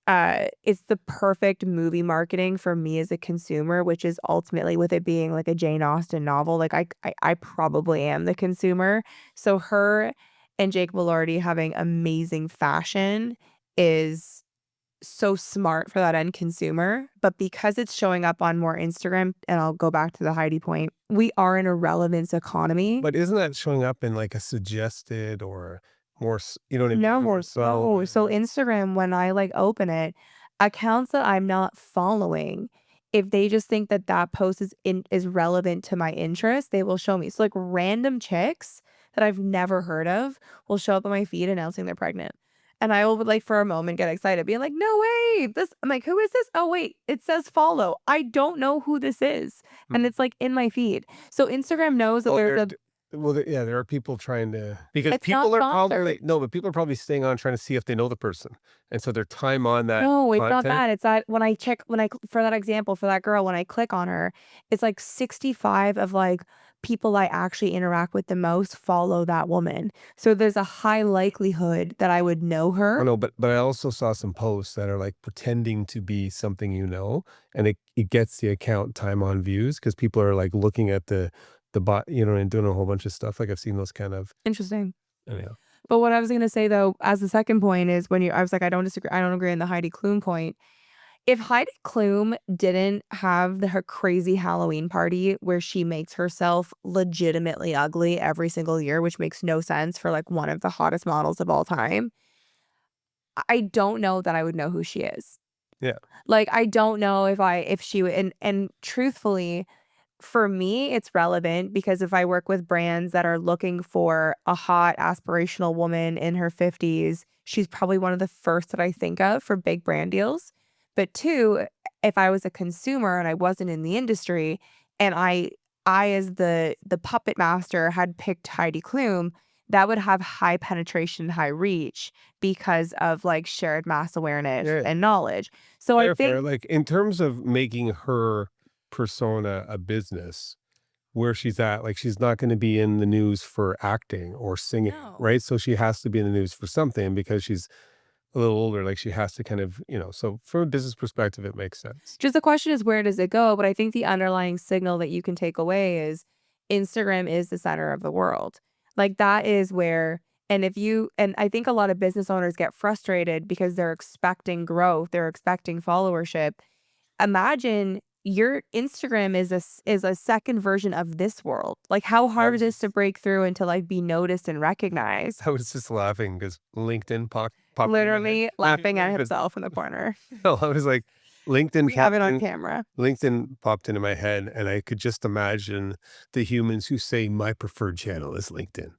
Speaker 1: it's the perfect movie marketing for me as a consumer, which is ultimately with it being like a Jane Austen novel. Like I probably am the consumer. So her and Jake Velarde having amazing fashion is so smart for that end consumer. But because it's showing up on more Instagram, and I'll go back to the Heidi point, we are in a relevance economy.
Speaker 2: But isn't that showing up in like a suggested or more, you know what I mean?
Speaker 1: No,
Speaker 2: More so.
Speaker 1: no. So Instagram, when I like open it, accounts that I'm not following, if they just think that that post is relevant to my interest, they will show me. So like random chicks that I've never heard of will show up on my feed announcing they're pregnant. And I will like for a moment get excited, being like, no way. I'm like, who is this? Oh wait, it says follow. I don't know who this is. And it's like in my feed. So Instagram knows that
Speaker 2: Oh,
Speaker 1: there's
Speaker 2: yeah, there are people trying to, because
Speaker 1: it's not
Speaker 2: people are probably
Speaker 1: sponsored.
Speaker 2: no, but people are probably staying on trying to see if they know the person, and so their time on that
Speaker 1: No, it's not
Speaker 2: content.
Speaker 1: that. It's that when I for that example, for that girl, when I click on her, it's like 65 of like people I actually interact with the most follow that woman. So there's a high likelihood that I would know
Speaker 2: Oh
Speaker 1: her.
Speaker 2: no, but I also saw some posts that are like pretending to be something, and it gets the account time on views because people are like looking at the bot, and doing a whole bunch of stuff. Like I've seen those kind of,
Speaker 1: Interesting.
Speaker 2: anyhow.
Speaker 1: But what I was gonna say though, as the second point is I was like, I don't disagree. I don't agree on the Heidi Klum point. If Heidi Klum didn't have her crazy Halloween party where she makes herself legitimately ugly every single year, which makes no sense for like one of the hottest models of all time, I don't know that I would know who she is.
Speaker 2: Yeah.
Speaker 1: Like I don't know if she would and truthfully, for me, it's relevant because if I work with brands that are looking for a hot aspirational woman in her 50s, she's probably one of the first that I think of for big brand deals. But two, if I was a consumer and I wasn't in the industry and I as the puppet master had picked Heidi Klum, that would have high penetration, high reach because of like shared mass awareness
Speaker 2: Yeah.
Speaker 1: and knowledge. So I
Speaker 2: Fair, fair.
Speaker 1: think
Speaker 2: Like in terms of making her persona a business, where she's at, like she's not going to be in the news for acting or singing,
Speaker 1: no.
Speaker 2: right? So she has to be in the news for something because she's a little older. Like she has to kind of, so from a business perspective, it makes sense.
Speaker 1: Just the question is, where does it go? But I think the underlying signal that you can take away is Instagram is the center of the world. Like that is where, and I think a lot of business owners get frustrated because they're expecting growth, they're expecting followership. Imagine your Instagram is a second version of this world. Like how hard it is to break through and to like be noticed and recognized.
Speaker 2: I was just laughing because LinkedIn popped in my head.
Speaker 1: Literally laughing at
Speaker 2: Because-
Speaker 1: himself in the corner.
Speaker 2: No, I was like, LinkedIn
Speaker 1: We have it
Speaker 2: popped
Speaker 1: on
Speaker 2: in-
Speaker 1: camera.
Speaker 2: LinkedIn popped into my head, and I could just imagine the humans who say my preferred channel is LinkedIn.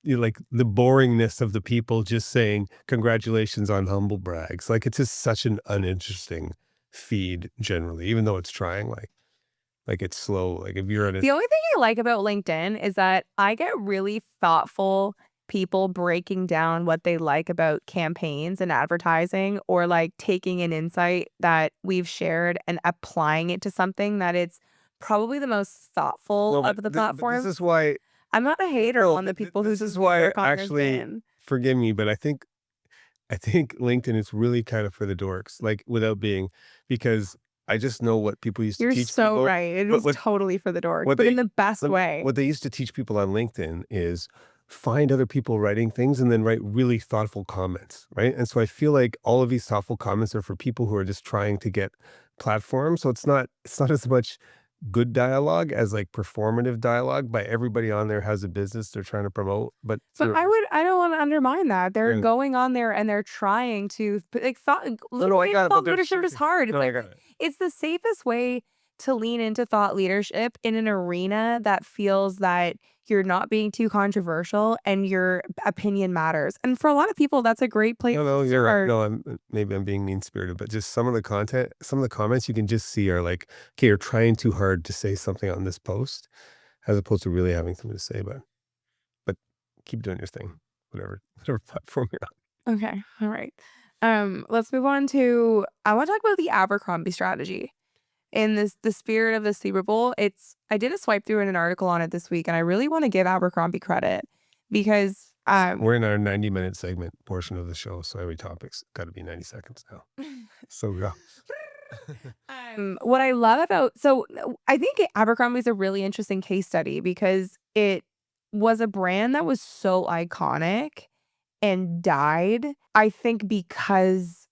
Speaker 2: Like the boringness of the people just saying congratulations on humble brags. Like it's just such an uninteresting feed generally, even though it's trying. Like it's slow. Like if you're in
Speaker 1: The only thing I like about LinkedIn is that I get really thoughtful people breaking down what they like about campaigns and advertising, or like taking an insight that we've shared and applying it to something that it's probably the most thoughtful of the platforms.
Speaker 2: This is why.
Speaker 1: I'm not a hater
Speaker 2: No,
Speaker 1: on the people who
Speaker 2: this is
Speaker 1: just
Speaker 2: why
Speaker 1: work on their
Speaker 2: actually,
Speaker 1: skin.
Speaker 2: forgive me, but I think LinkedIn is really kind of for the dorks, like without being, because I just know what people used to
Speaker 1: You're
Speaker 2: teach
Speaker 1: so
Speaker 2: people.
Speaker 1: right. It
Speaker 2: But
Speaker 1: is totally for the dork,
Speaker 2: what
Speaker 1: but
Speaker 2: they-
Speaker 1: in the best way.
Speaker 2: What they used to teach people on LinkedIn is find other people writing things and then write really thoughtful comments, right? And so I feel like all of these thoughtful comments are for people who are just trying to get platforms. So it's not as much good dialogue as like performative dialogue by everybody on there has a business they're trying to promote. But
Speaker 1: But I don't want to undermine that. They're
Speaker 2: Yeah.
Speaker 1: going on there and they're trying to like thought
Speaker 2: no, I got it, but
Speaker 1: thought
Speaker 2: they're
Speaker 1: leadership is
Speaker 2: choosing-
Speaker 1: hard. It's
Speaker 2: No, I
Speaker 1: like
Speaker 2: got it.
Speaker 1: it's the safest way to lean into thought leadership in an arena that feels that you're not being too controversial and your opinion matters. And for a lot of people, that's a great place.
Speaker 2: No,
Speaker 1: to
Speaker 2: you're right.
Speaker 1: start.
Speaker 2: No, maybe I'm being mean spirited, but just some of the comments you can just see are like, okay, you're trying too hard to say something on this post, as opposed to really having something to say. But keep doing your thing, whatever platform you're on.
Speaker 1: Okay. All right. Let's move on to I want to talk about the Abercrombie strategy. In the spirit of the Super Bowl, I did a swipe through in an article on it this week, and I really want to give Abercrombie credit because
Speaker 2: We're in our 90-minute segment portion of the show, so every topic's got to be 90 seconds now. So go.
Speaker 1: what I love about I think Abercrombie is a really interesting case study because it was a brand that was so iconic and died, I think, because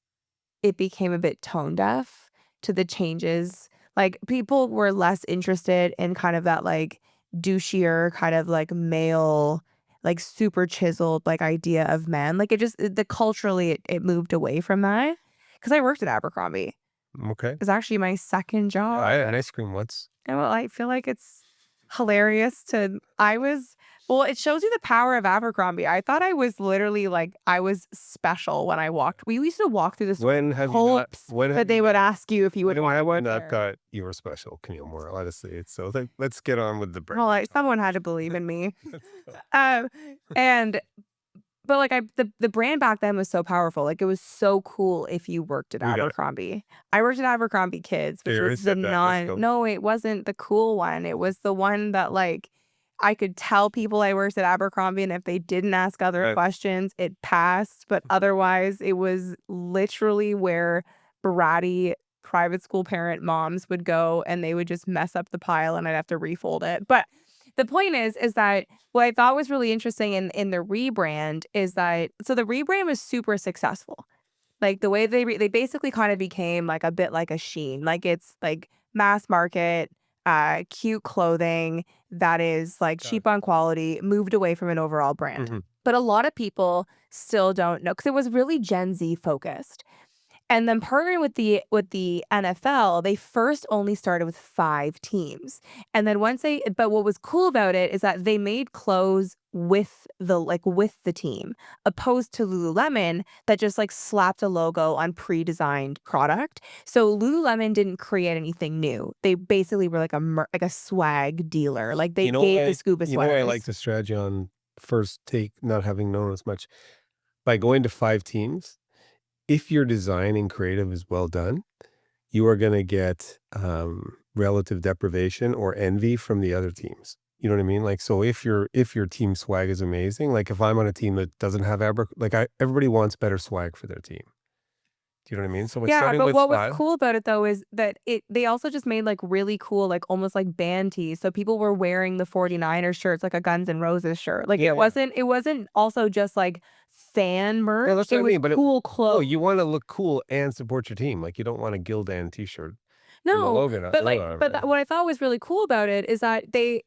Speaker 1: it became a bit tone deaf to the changes. Like people were less interested in kind of that like douchier kind of like male, like super chiseled like idea of men. Like culturally it moved away from that. Because I worked at Abercrombie.
Speaker 2: Okay.
Speaker 1: It was actually my second job.
Speaker 2: I had an ice cream once.
Speaker 1: And well, I feel like it's hilarious it shows you the power of Abercrombie. I thought I was literally like, I was special when I walked. We used to walk through this
Speaker 2: When have you not?
Speaker 1: hopes
Speaker 2: When have
Speaker 1: that they
Speaker 2: you
Speaker 1: would
Speaker 2: not-
Speaker 1: ask you if you would
Speaker 2: when
Speaker 1: walk
Speaker 2: have I not
Speaker 1: there.
Speaker 2: got you were special, Camille Moore? Honestly, so let's get on with the break.
Speaker 1: Well, like, someone had to believe in me. And but like the brand back then was so powerful. Like it was so cool if you worked at
Speaker 2: We got it.
Speaker 1: Abercrombie. I worked at Abercrombie Kids, which
Speaker 2: You already
Speaker 1: was the
Speaker 2: said that. Let's go.
Speaker 1: no, it wasn't the cool one. It was the one that like I could tell people I worked at Abercrombie, and if they didn't ask other
Speaker 2: Right.
Speaker 1: questions, it passed. But otherwise, it was literally where bratty private school parent moms would go and they would just mess up the pile and I'd have to refold it. But the point is that what I thought was really interesting in the rebrand is that the rebrand was super successful. Like the way they basically kind of became like a bit like a Shein. Like it's like mass market, cute clothing that is like
Speaker 2: Got
Speaker 1: cheap on quality, moved away from an overall brand.
Speaker 2: Mhm.
Speaker 1: But a lot of people still don't know because it was really Gen Z focused. And then partnering with the NFL, they first only started with 5 teams. And then but what was cool about it is that they made clothes with the team, opposed to Lululemon that just like slapped a logo on pre-designed product. So Lululemon didn't create anything new. They basically were like a swag dealer. Like they gave the scuba
Speaker 2: You know, I
Speaker 1: sweaters.
Speaker 2: like the strategy on first take, not having known as much, by going to 5 teams, if your design and creative is well done, you are gonna get, relative deprivation or envy from the other teams. You know what I mean? Like, so if your team swag is amazing, like if I'm on a team that doesn't have everybody wants better swag for their team. Do you know what I mean? So it's
Speaker 1: Yeah,
Speaker 2: starting
Speaker 1: but
Speaker 2: with
Speaker 1: what was
Speaker 2: style.
Speaker 1: cool about it though is that they also just made like really cool, like almost like band tees. So people were wearing the 49ers shirts, like a Guns N' Roses shirt. Like
Speaker 2: Yeah, yeah.
Speaker 1: it wasn't also just like fan
Speaker 2: No,
Speaker 1: merch.
Speaker 2: that's what
Speaker 1: It
Speaker 2: I
Speaker 1: was
Speaker 2: mean, but
Speaker 1: cool
Speaker 2: no,
Speaker 1: clothes.
Speaker 2: you wanna look cool and support your team. Like, you don't want a Gildan t-shirt and the
Speaker 1: No,
Speaker 2: logo on it, right?
Speaker 1: what I thought was really cool about it is that they've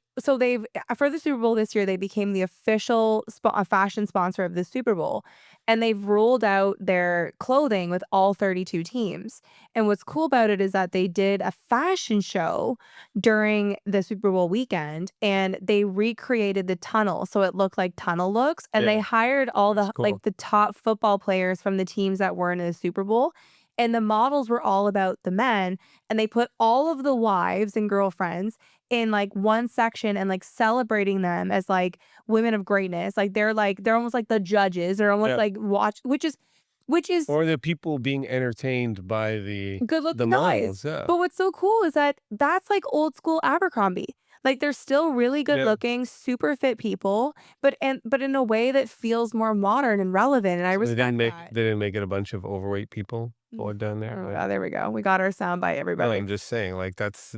Speaker 1: for the Super Bowl this year, they became the official fashion sponsor of the Super Bowl, and they've rolled out their clothing with all 32 teams. And what's cool about it is that they did a fashion show during the Super Bowl weekend, and they recreated the tunnel so it looked like tunnel looks, and they
Speaker 2: Yeah,
Speaker 1: hired all
Speaker 2: that's
Speaker 1: the
Speaker 2: cool.
Speaker 1: the top football players from the teams that were in the Super Bowl. And the models were all about the men, and they put all of the wives and girlfriends in like one section and like celebrating them as like women of greatness. Like they're almost like the judges or almost
Speaker 2: Yeah.
Speaker 1: like watch which is
Speaker 2: Or the people being entertained by
Speaker 1: good
Speaker 2: the
Speaker 1: looking guys.
Speaker 2: models, yeah.
Speaker 1: But what's so cool is that that's like old school Abercrombie. Like they're still really good
Speaker 2: Yeah.
Speaker 1: looking, super fit people, but in a way that feels more modern and relevant. And I
Speaker 2: So
Speaker 1: respect that.
Speaker 2: they didn't make it a bunch of overweight people going down there,
Speaker 1: Oh,
Speaker 2: like,
Speaker 1: yeah, there we go. We got our sound by
Speaker 2: no,
Speaker 1: everybody.
Speaker 2: I'm just saying, like, that's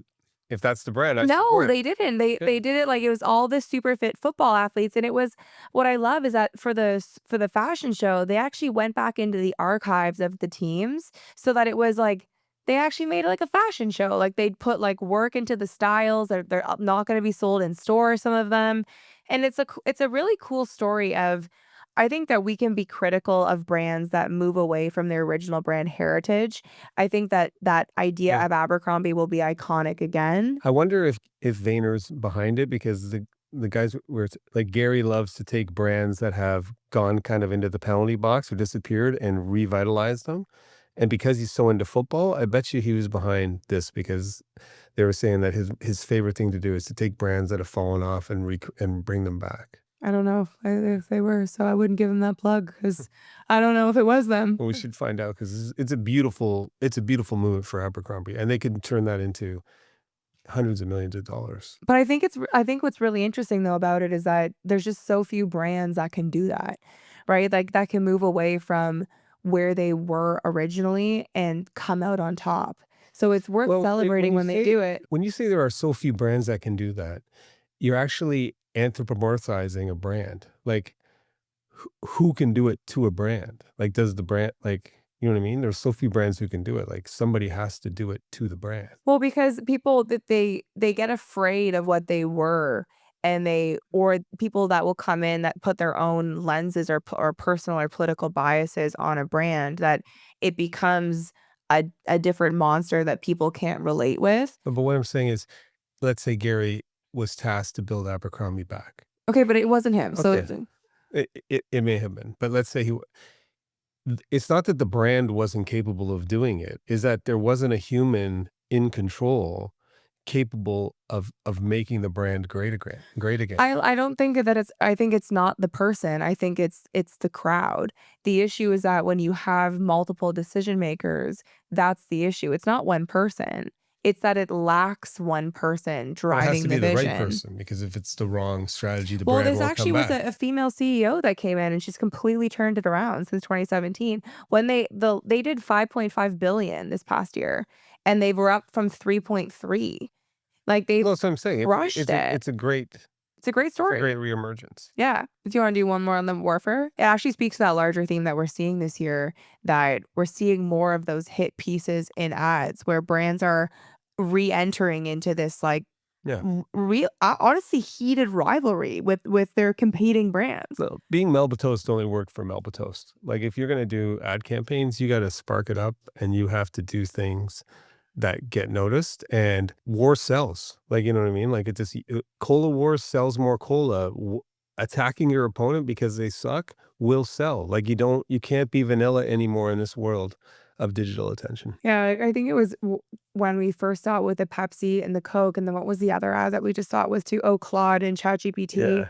Speaker 2: if that's the brand, I
Speaker 1: No,
Speaker 2: support it.
Speaker 1: they didn't.
Speaker 2: Yeah.
Speaker 1: They did it like it was all the super fit football athletes, and it was what I love is that for the fashion show, they actually went back into the archives of the teams so that it was like they actually made it like a fashion show. Like they'd put like work into the styles. They're not going to be sold in stores, some of them, and it's a really cool story of. I think that we can be critical of brands that move away from their original brand heritage. I think that that idea
Speaker 2: Yeah.
Speaker 1: of Abercrombie will be iconic again.
Speaker 2: I wonder if Vayner's behind it because the guys where it's like Gary loves to take brands that have gone kind of into the penalty box or disappeared and revitalize them. And because he's so into football, I bet you he was behind this because they were saying that his favorite thing to do is to take brands that have fallen off and and bring them back.
Speaker 1: I don't know if they were, so I wouldn't give them that plug because I don't know if it was them.
Speaker 2: Well, we should find out because it's a beautiful move for Abercrombie, and they could turn that into hundreds of millions of dollars.
Speaker 1: But I think what's really interesting though about it is that there's just so few brands that can do that, right? Like that can move away from where they were originally and come out on top. So it's worth
Speaker 2: Well,
Speaker 1: celebrating when they do it.
Speaker 2: when you say there are so few brands that can do that, you're actually anthropomorphizing a brand. Like, who can do it to a brand? Like, does the brand like, you know what I mean? There's so few brands who can do it. Like, somebody has to do it to the brand.
Speaker 1: Well, because people that they get afraid of what they were and they or people that will come in that put their own lenses or personal or political biases on a brand that it becomes a different monster that people can't relate with.
Speaker 2: But what I'm saying is, let's say Gary was tasked to build Abercrombie back.
Speaker 1: Okay, but it wasn't him. So
Speaker 2: Okay. It may have been, but let's say it's not that the brand wasn't capable of doing it, is that there wasn't a human in control capable of making the brand great again.
Speaker 1: I don't think that I think it's not the person. I think it's the crowd. The issue is that when you have multiple decision makers, that's the issue. It's not one person. It's that it lacks one person
Speaker 2: Well, it has to
Speaker 1: driving
Speaker 2: be
Speaker 1: the
Speaker 2: the right
Speaker 1: vision.
Speaker 2: person because if it's the wrong strategy, the
Speaker 1: Well,
Speaker 2: brand
Speaker 1: there's
Speaker 2: won't
Speaker 1: actually
Speaker 2: come
Speaker 1: was
Speaker 2: back.
Speaker 1: a female CEO that came in and she's completely turned it around since 2017. When they did 5.5 billion this past year and they were up from 3.3. Like they
Speaker 2: Well, that's what I'm saying.
Speaker 1: crushed it.
Speaker 2: It's a great
Speaker 1: It's a great story.
Speaker 2: reemergence.
Speaker 1: Yeah. Do you want to do one more on the warfare? It actually speaks to that larger theme that we're seeing this year, that we're seeing more of those hit pieces in ads where brands are re-entering into this like
Speaker 2: Yeah.
Speaker 1: real honestly heated rivalry with their competing brands.
Speaker 2: So being Melba Toast only worked for Melba Toast. Like if you're gonna do ad campaigns, you got to spark it up, and you have to do things that get noticed. And war sells. Like, you know what I mean? Like it just cola wars sells more cola. Attacking your opponent because they suck will sell. Like you can't be vanilla anymore in this world of digital attention.
Speaker 1: Yeah, I think it was when we first saw it with the Pepsi and the Coke, and then what was the other ad that we just saw it was to Claude and ChatGPT.
Speaker 2: Yeah.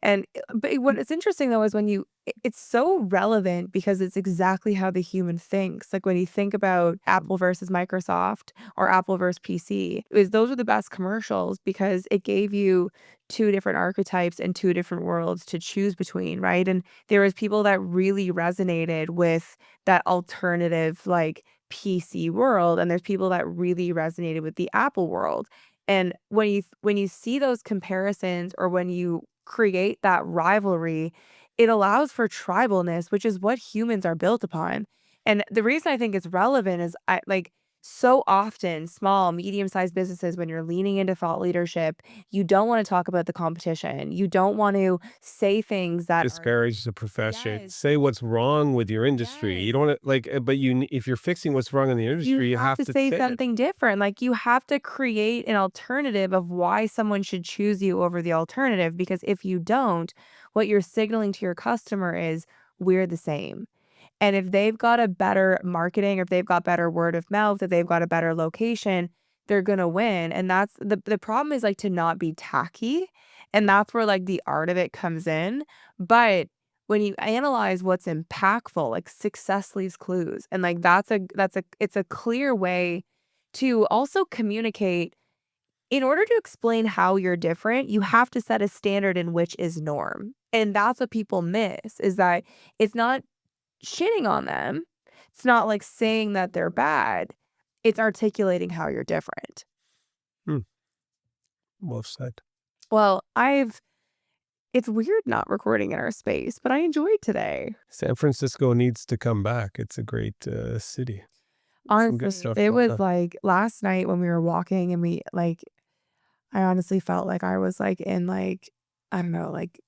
Speaker 1: And but what it's interesting though is when it's so relevant because it's exactly how the human thinks. Like when you think about Apple versus Microsoft or Apple versus PC, those are the best commercials because it gave you two different archetypes and two different worlds to choose between, right? And there was people that really resonated with that alternative like PC world, and there's people that really resonated with the Apple world. And when you see those comparisons or when you create that rivalry, it allows for tribalness, which is what humans are built upon. And the reason I think it's relevant is I like so often small, medium-sized businesses, when you're leaning into thought leadership, you don't want to talk about the competition. You don't want to say things that are
Speaker 2: Discourage the profession.
Speaker 1: yes,
Speaker 2: Say what's wrong with your industry. You
Speaker 1: yes.
Speaker 2: don't want to like, but if you're fixing what's wrong in the
Speaker 1: You
Speaker 2: industry, you
Speaker 1: have
Speaker 2: have
Speaker 1: to
Speaker 2: to
Speaker 1: say
Speaker 2: say it.
Speaker 1: something different. Like you have to create an alternative of why someone should choose you over the alternative. Because if you don't, what you're signaling to your customer is we're the same. And if they've got a better marketing, or if they've got better word of mouth, if they've got a better location, they're gonna win. And that's the problem is like to not be tacky. And that's where like the art of it comes in. But when you analyze what's impactful, like success leaves clues. And like it's a clear way to also communicate. In order to explain how you're different, you have to set a standard in which is norm. And that's what people miss is that it's not shitting on them. It's not like saying that they're bad. It's articulating how you're different.
Speaker 2: Hmm. Well said.
Speaker 1: Well, it's weird not recording in our space, but I enjoyed today.
Speaker 2: San Francisco needs to come back. It's a great city. Some good
Speaker 1: Honestly,
Speaker 2: stuff
Speaker 1: it
Speaker 2: going
Speaker 1: was
Speaker 2: on.
Speaker 1: like last night when we were walking and I honestly felt like I was like in like, I don't know, like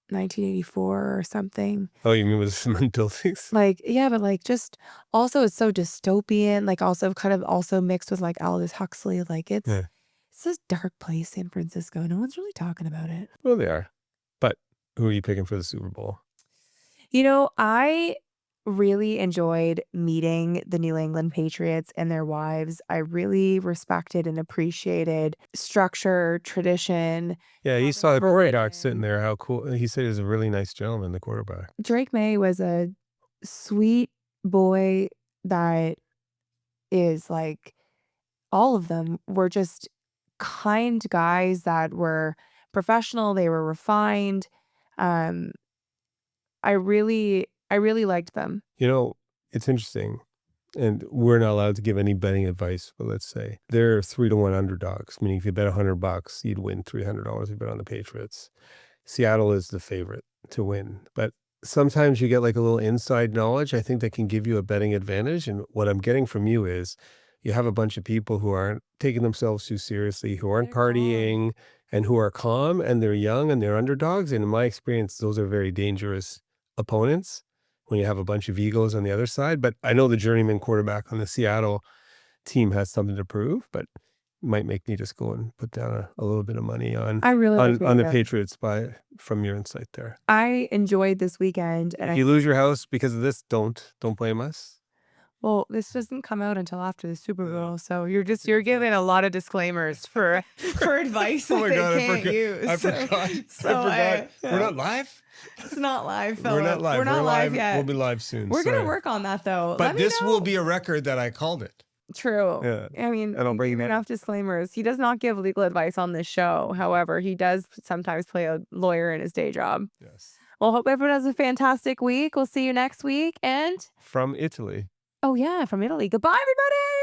Speaker 1: 1984 or something.
Speaker 2: Oh, you mean with cement buildings?
Speaker 1: Like, yeah, but like just also it's so dystopian, like also kind of also mixed with like Aldous Huxley. Like
Speaker 2: Yeah.
Speaker 1: it's this dark place, San Francisco. No one's really talking about it.
Speaker 2: Well, they are. But who are you picking for the Super Bowl?
Speaker 1: You know, I really enjoyed meeting the New England Patriots and their wives. I really respected and appreciated structure, tradition,
Speaker 2: Yeah, he saw
Speaker 1: having
Speaker 2: the quarterback sitting
Speaker 1: religion.
Speaker 2: there. How cool. He said he was a really nice gentleman, the quarterback.
Speaker 1: Drake May was a sweet boy that is like all of them were just kind guys that were professional, they were refined. Um, I really liked them.
Speaker 2: You know, it's interesting. And we're not allowed to give any betting advice, but let's say they're 3-1 underdogs, meaning if you bet $100, you'd win $300 if you bet on the Patriots. Seattle is the favorite to win, but sometimes you get like a little inside knowledge, I think that can give you a betting advantage. And what I'm getting from you is you have a bunch of people who aren't taking themselves too seriously, who aren't
Speaker 1: They're calm.
Speaker 2: partying, and who are calm and they're young and they're underdogs. And in my experience, those are very dangerous opponents when you have a bunch of egos on the other side. But I know the journeyman quarterback on the Seattle team has something to prove, but might make me just go and put down a little bit of money on
Speaker 1: I really liked
Speaker 2: on the
Speaker 1: Vegas.
Speaker 2: Patriots from your insight there.
Speaker 1: I enjoyed this weekend, and
Speaker 2: If you lose your house because of this, don't blame us.
Speaker 1: well, this doesn't come out until after the Super
Speaker 2: Yeah.
Speaker 1: Bowl, so you're giving a lot of disclaimers for advice
Speaker 2: Oh
Speaker 1: that
Speaker 2: my
Speaker 1: they
Speaker 2: God, I
Speaker 1: can't
Speaker 2: forgot.
Speaker 1: use.
Speaker 2: I forgot.
Speaker 1: So
Speaker 2: I forgot. We're
Speaker 1: yeah.
Speaker 2: not live?
Speaker 1: It's not live,
Speaker 2: We're
Speaker 1: fella.
Speaker 2: not live.
Speaker 1: We're not live
Speaker 2: We'll
Speaker 1: yet.
Speaker 2: be live soon.
Speaker 1: We're gonna
Speaker 2: Sorry.
Speaker 1: work on that though.
Speaker 2: But
Speaker 1: Let me
Speaker 2: this
Speaker 1: know.
Speaker 2: will be a record that I called it.
Speaker 1: True.
Speaker 2: Yeah.
Speaker 1: I mean,
Speaker 2: And I'll
Speaker 1: you
Speaker 2: bring
Speaker 1: gave
Speaker 2: that.
Speaker 1: enough disclaimers. He does not give legal advice on this show. However, he does sometimes play a lawyer in his day job.
Speaker 2: Yes.
Speaker 1: Well, hope everyone has a fantastic week. We'll see you next week. And
Speaker 2: From Italy.
Speaker 1: oh yeah, from Italy. Goodbye, everybody.